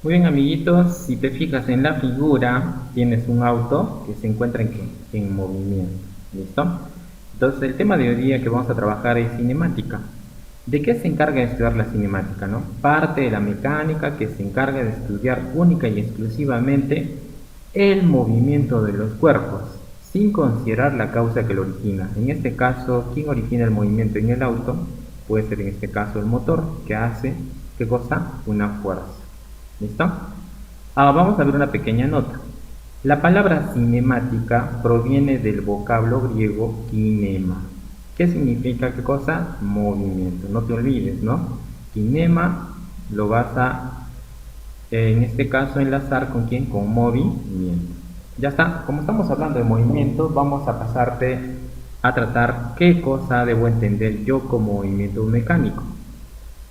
Muy bien, amiguitos, si te fijas en la figura, tienes un auto que se encuentra en movimiento. ¿Listo? Entonces, el tema de hoy día que vamos a trabajar es cinemática. ¿De qué se encarga de estudiar la cinemática, no? Parte de la mecánica que se encarga de estudiar única y exclusivamente el movimiento de los cuerpos, sin considerar la causa que lo origina. En este caso, ¿quién origina el movimiento en el auto? Puede ser en este caso el motor, que hace, ¿qué cosa? Una fuerza. ¿Listo? Vamos a ver una pequeña nota. La palabra cinemática proviene del vocablo griego kinema. ¿Qué significa qué cosa? Movimiento. No te olvides, ¿no? Kinema lo vas a, en este caso, enlazar con quién? Con movimiento. Ya está. Como estamos hablando de movimiento, vamos a pasarte a tratar qué cosa debo entender yo como movimiento mecánico.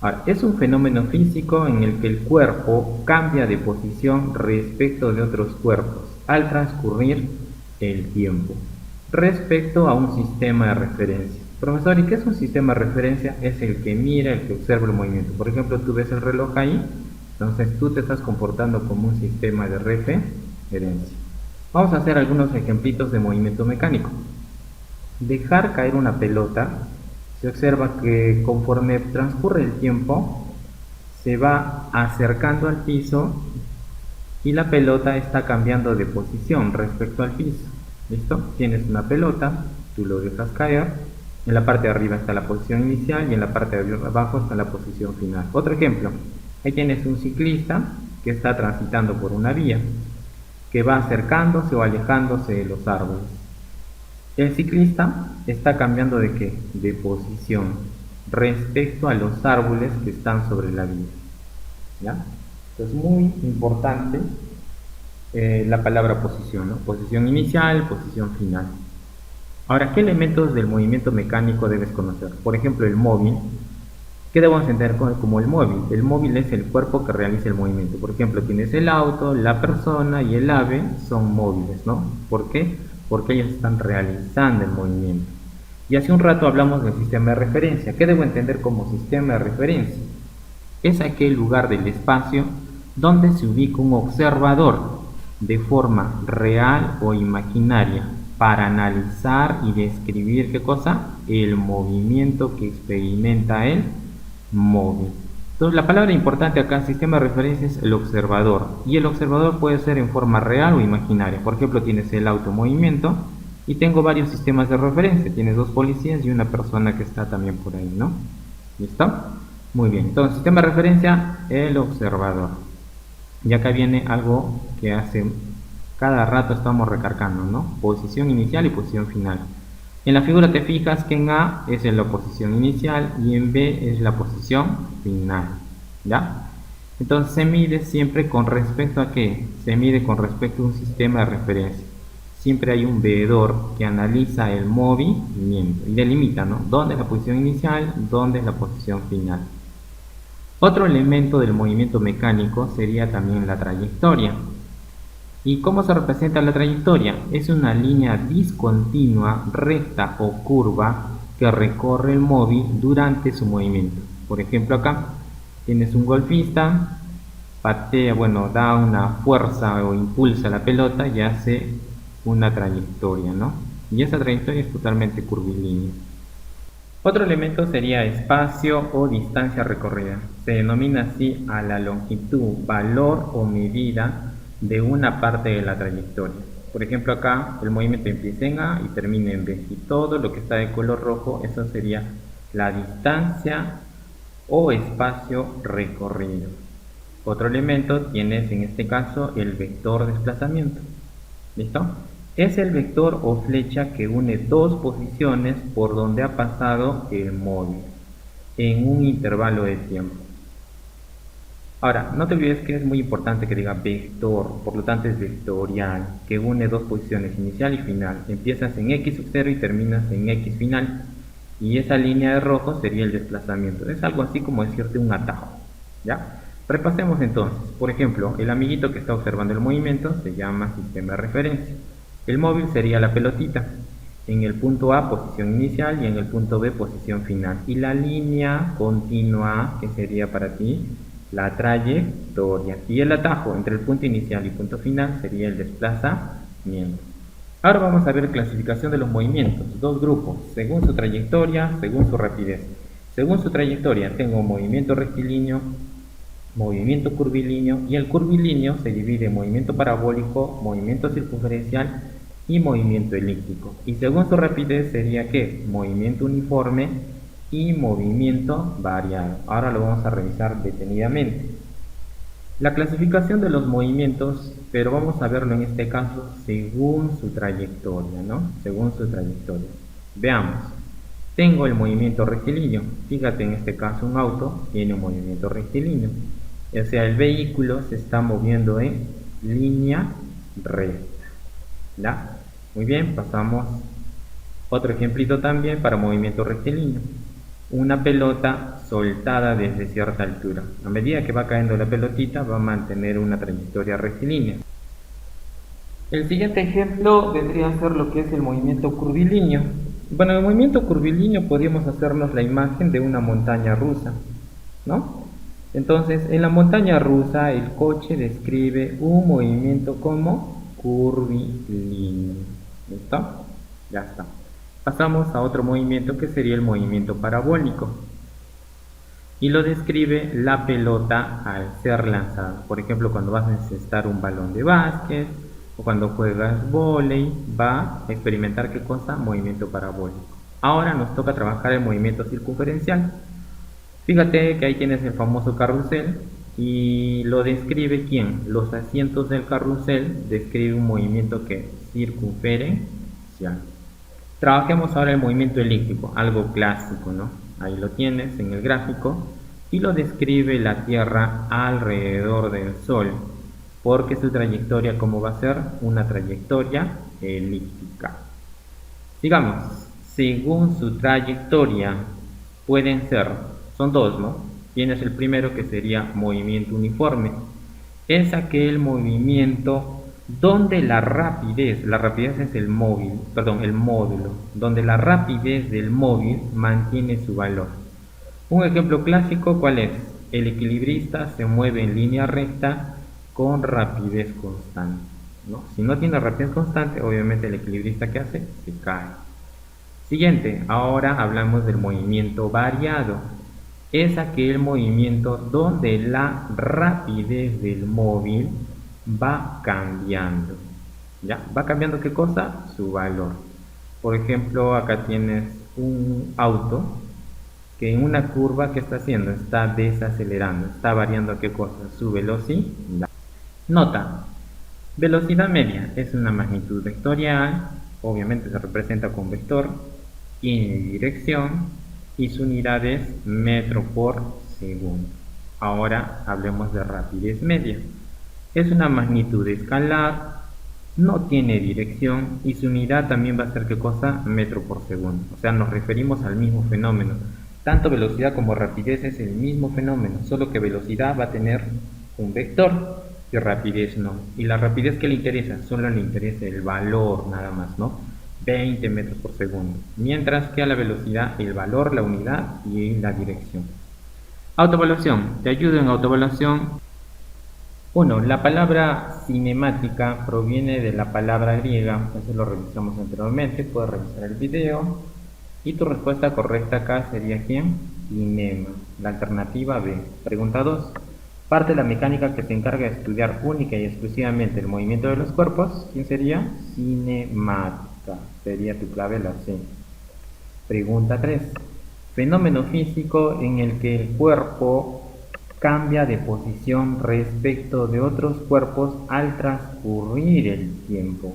Ahora, es un fenómeno físico en el que el cuerpo cambia de posición respecto de otros cuerpos al transcurrir el tiempo, respecto a un sistema de referencia. Profesor, ¿y qué es un sistema de referencia? Es el que mira, el que observa el movimiento. Por ejemplo, tú ves el reloj ahí, entonces tú te estás comportando como un sistema de referencia. Vamos a hacer algunos ejemplitos de movimiento mecánico. Dejar caer una pelota, se observa que conforme transcurre el tiempo se va acercando al piso y la pelota está cambiando de posición respecto al piso. ¿Listo? Tienes una pelota, tú lo dejas caer, en la parte de arriba está la posición inicial y en la parte de abajo está la posición final. Otro ejemplo, ahí tienes un ciclista que está transitando por una vía, que va acercándose o alejándose de los árboles. El ciclista está cambiando de qué? De posición respecto a los árboles que están sobre la vía. ¿Ya? Entonces, muy importante la palabra posición, ¿no? Posición inicial, posición final. Ahora, ¿qué elementos del movimiento mecánico debes conocer? Por ejemplo, el móvil. ¿Qué debemos entender como el móvil? El móvil es el cuerpo que realiza el movimiento. Por ejemplo, tienes el auto, la persona y el ave son móviles, ¿no? ¿Por qué? Porque ellos están realizando el movimiento. Y hace un rato hablamos del sistema de referencia. ¿Qué debo entender como sistema de referencia? Es aquel lugar del espacio donde se ubica un observador de forma real o imaginaria para analizar y describir ¿qué cosa? El movimiento que experimenta el móvil. Entonces la palabra importante acá, sistema de referencia, es el observador. Y el observador puede ser en forma real o imaginaria. Por ejemplo, tienes el automovimiento y tengo varios sistemas de referencia. Tienes dos policías y una persona que está también por ahí, ¿no? ¿Listo? Muy bien. Entonces, sistema de referencia, el observador. Y acá viene algo que hace cada rato estamos recargando, ¿no? Posición inicial y posición final. En la figura te fijas que en A es la posición inicial y en B es la posición final, ¿ya? Entonces se mide siempre con respecto a qué? Se mide con respecto a un sistema de referencia. Siempre hay un veedor que analiza el movimiento y delimita, ¿no? ¿Dónde es la posición inicial? ¿Dónde es la posición final? Otro elemento del movimiento mecánico sería también la trayectoria. ¿Y cómo se representa la trayectoria? Es una línea discontinua, recta o curva que recorre el móvil durante su movimiento. Por ejemplo, acá tienes un golfista, patea, bueno, da una fuerza o impulsa la pelota y hace una trayectoria, ¿no? Y esa trayectoria es totalmente curvilínea. Otro elemento sería espacio o distancia recorrida. Se denomina así a la longitud, valor o medida de una parte de la trayectoria. Por ejemplo, acá el movimiento empieza en A y termina en B. Y todo lo que está de color rojo, eso sería la distancia o espacio recorrido. Otro elemento tienes en este caso el vector desplazamiento. ¿Listo? Es el vector o flecha que une dos posiciones por donde ha pasado el móvil en un intervalo de tiempo. Ahora, no te olvides que es muy importante que diga vector, por lo tanto es vectorial, que une dos posiciones inicial y final. Empiezas en X sub 0 y terminas en X final. Y esa línea de rojo sería el desplazamiento. Es algo así como decirte un atajo. ¿Ya? Repasemos entonces. Por ejemplo, el amiguito que está observando el movimiento se llama sistema de referencia. El móvil sería la pelotita. En el punto A, posición inicial, y en el punto B, posición final. Y la línea continua, que sería para ti la trayectoria. Y el atajo entre el punto inicial y punto final sería el desplazamiento. Ahora vamos a ver clasificación de los movimientos. Dos grupos, según su trayectoria, según su rapidez. Según su trayectoria tengo movimiento rectilíneo, movimiento curvilíneo, y el curvilíneo se divide en movimiento parabólico, movimiento circunferencial y movimiento elíptico. Y según su rapidez sería ¿qué? Movimiento uniforme y movimiento variado. Ahora lo vamos a revisar detenidamente. La clasificación de los movimientos, pero vamos a verlo en este caso según su trayectoria, ¿no? Según su trayectoria. Veamos. Tengo el movimiento rectilíneo. Fíjate, en este caso un auto tiene un movimiento rectilíneo. O sea, el vehículo se está moviendo en línea recta. ¿Ya? Muy bien, pasamos otro ejemplito también para movimiento rectilíneo. Una pelota soltada desde cierta altura. A medida que va cayendo la pelotita va a mantener una trayectoria rectilínea. El siguiente ejemplo vendría a ser lo que es el movimiento curvilíneo. Bueno, en el movimiento curvilíneo podríamos hacernos la imagen de una montaña rusa, ¿no? Entonces, en la montaña rusa el coche describe un movimiento como curvilíneo. ¿Listo? Ya está. Pasamos a otro movimiento que sería el movimiento parabólico. Y lo describe la pelota al ser lanzada. Por ejemplo, cuando vas a encestar un balón de básquet o cuando juegas vóley, va a experimentar ¿qué cosa? Movimiento parabólico. Ahora nos toca trabajar el movimiento circunferencial. Fíjate que ahí tienes el famoso carrusel y lo describe ¿quién? Los asientos del carrusel describe un movimiento que circunferencial. Trabajemos ahora el movimiento elíptico, algo clásico, ¿no? Ahí lo tienes en el gráfico y lo describe la Tierra alrededor del Sol, porque su trayectoria, ¿cómo va a ser? Una trayectoria elíptica. Sigamos, según su trayectoria pueden ser, son dos, ¿no? Tienes el primero que sería movimiento uniforme. Es aquel movimiento donde la rapidez es el módulo, donde la rapidez del móvil mantiene su valor. Un ejemplo clásico, ¿cuál es? El equilibrista se mueve en línea recta con rapidez constante, ¿no? Si no tiene rapidez constante, obviamente el equilibrista, ¿qué hace? Se cae. Siguiente, ahora hablamos del movimiento variado. Es aquel movimiento donde la rapidez del móvil va cambiando. ¿Ya? ¿Va cambiando qué cosa? Su valor. Por ejemplo, acá tienes un auto que en una curva, ¿qué está haciendo? Está desacelerando, está variando qué cosa? Su velocidad. Nota, velocidad media es una magnitud vectorial, obviamente se representa con vector, tiene dirección y su unidad es metro por segundo. Ahora hablemos de rapidez media. Es una magnitud escalar, no tiene dirección y su unidad también va a ser ¿qué cosa? Metro por segundo. O sea, nos referimos al mismo fenómeno. Tanto velocidad como rapidez es el mismo fenómeno, solo que velocidad va a tener un vector y rapidez no. Y la rapidez, ¿qué le interesa? Solo le interesa el valor nada más, ¿no? 20 metros por segundo. Mientras que a la velocidad el valor, la unidad y la dirección. Autoevaluación. Te ayudo en autoevaluación. 1. La palabra cinemática proviene de la palabra griega, eso lo revisamos anteriormente, puedes revisar el video. Y tu respuesta correcta acá sería ¿quién? Cinema, la alternativa B. Pregunta 2. Parte de la mecánica que se encarga de estudiar única y exclusivamente el movimiento de los cuerpos, ¿quién sería? Cinemática, sería tu clave la C. Pregunta 3. Fenómeno físico en el que el cuerpo cambia de posición respecto de otros cuerpos al transcurrir el tiempo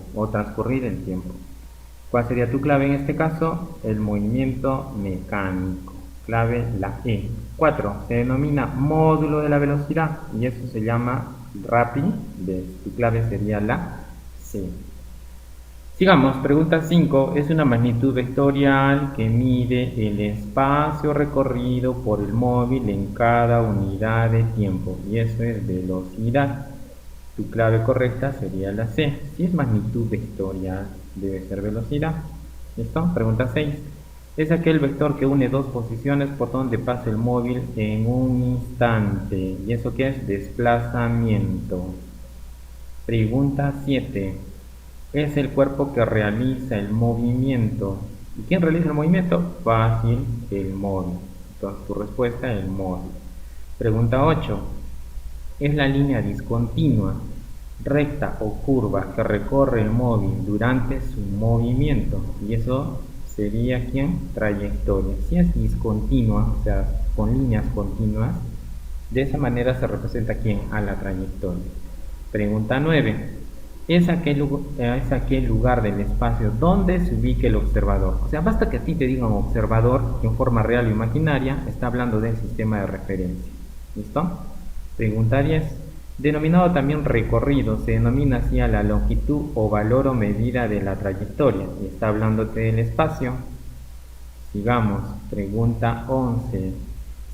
¿Cuál sería tu clave en este caso? El movimiento mecánico. Clave la E. 4. Se denomina módulo de la velocidad y eso se llama rapidez. Tu clave sería la C. Sigamos, pregunta 5. Es una magnitud vectorial que mide el espacio recorrido por el móvil en cada unidad de tiempo y eso es velocidad. Tu clave correcta sería la C. Si es magnitud vectorial, debe ser velocidad. ¿Listo? Pregunta 6. Es aquel vector que une dos posiciones por donde pasa el móvil en un instante. ¿Y eso qué es? Desplazamiento. Pregunta 7. Es el cuerpo que realiza el movimiento. ¿Y quién realiza el movimiento? Fácil, el móvil. Entonces tu respuesta, el móvil. Pregunta 8. Es la línea discontinua, recta o curva que recorre el móvil durante su movimiento. Y eso sería ¿quién? Trayectoria. Si es discontinua, o sea, con líneas continuas, de esa manera se representa ¿quién? A la trayectoria. Pregunta 9. Es aquel lugar del espacio donde se ubique el observador. O sea, basta que a ti te digan observador en forma real o imaginaria, está hablando del sistema de referencia. ¿Listo? Pregunta 10. Denominado también recorrido, se denomina así a la longitud o valor o medida de la trayectoria. Y está hablándote del espacio. Sigamos. Pregunta 11.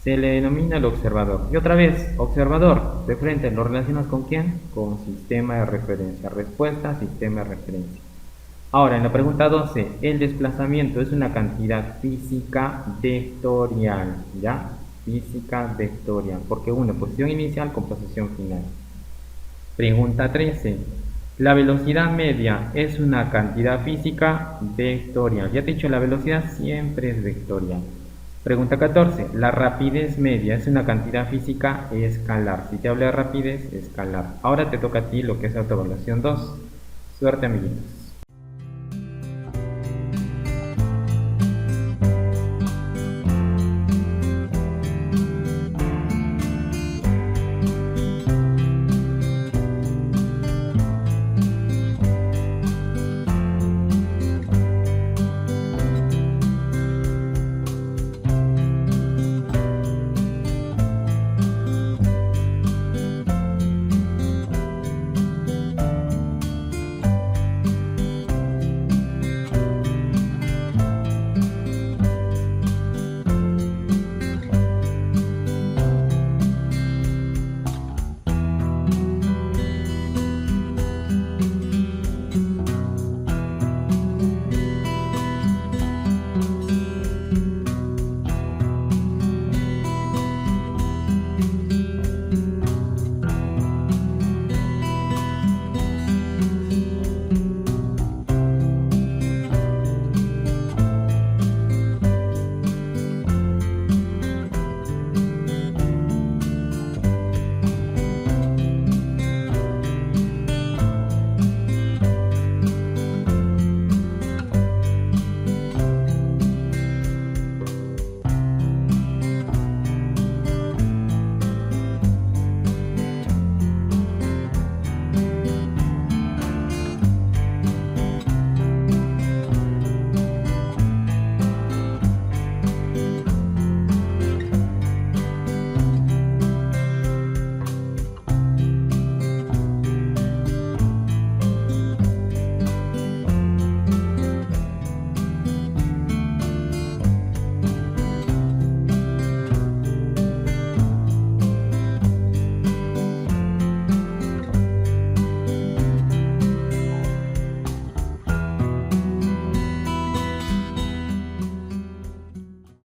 Se le denomina el observador. Y otra vez, observador, de frente, ¿lo relacionas con quién? Con sistema de referencia. Respuesta, sistema de referencia. Ahora, en la pregunta 12, el desplazamiento es una cantidad física vectorial, ¿ya? Física vectorial, porque une posición inicial con posición final. Pregunta 13. La velocidad media es una cantidad física vectorial. Ya te he dicho, la velocidad siempre es vectorial. Pregunta 14. La rapidez media es una cantidad física escalar. Si te habla de rapidez, escalar. Ahora te toca a ti lo que es autoevaluación 2. Suerte, amiguitos.